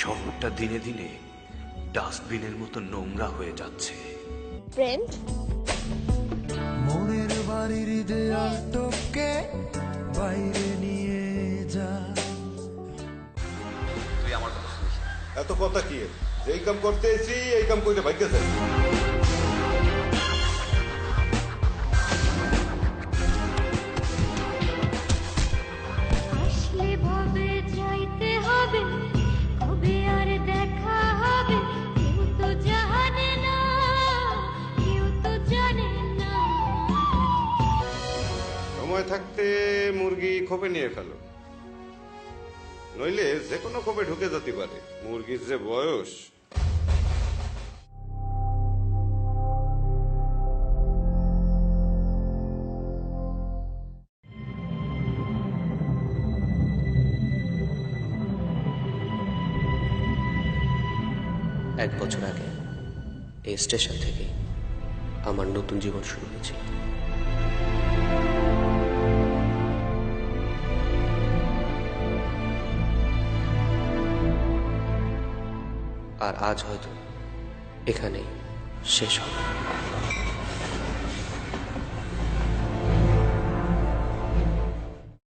শহরটা দিনে দিনে ডাস্টবিনের মতো নোংরা হয়ে যাচ্ছে। ফ্রেন্ড, মনের বাড়ির দেয়াল টপকে বাইরে নিয়ে যা। তুই আমার কথা শুনিস না। এত কথা কি? যেই কাম করতে এসি এই কাম কইলে ভাগ্যে যায়। আসলে ভাবে যাইতে হবে, কবে আর দেখা হবে, কেউ তো জানে না, কেউ তো জানে না। সময় থাকতে মুরগি খোপে নিয়ে ফেলো, নইলে যে কোনো খোপে ঢুকে যেতে পারে। মুরগির যে বয়স। এক বছর আগে এই স্টেশন থেকে আমার নতুন জীবন শুরু হয়েছিল। আর আজ হয়তো এখানেই শেষ হবে।